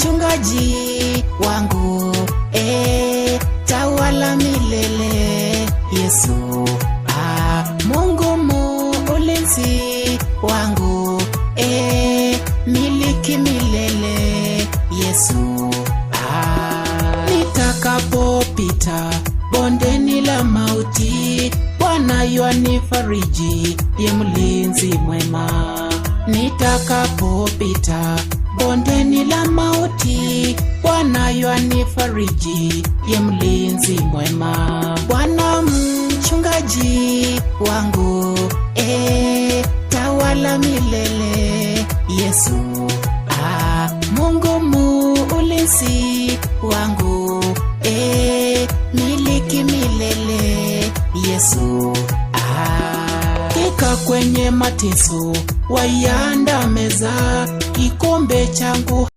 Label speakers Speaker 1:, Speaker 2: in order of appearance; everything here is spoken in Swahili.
Speaker 1: mchungaji wangu, tawala milele Yesu. Mungu mulinzi wangu, miliki milele Yesu. Nitakapopita bondeni la mauti, Bwana yanifariji, ye mlinzi mwema. Nitakapopita bondeni la mauti, Bwana yanifariji, ye mlinzi mwema. Bwana mchungaji wangu, tawala milele Yesu. Mungu mulinzi wangu, miliki milele Yesu. Kika kwenye mateso waianda meza, kikombe changu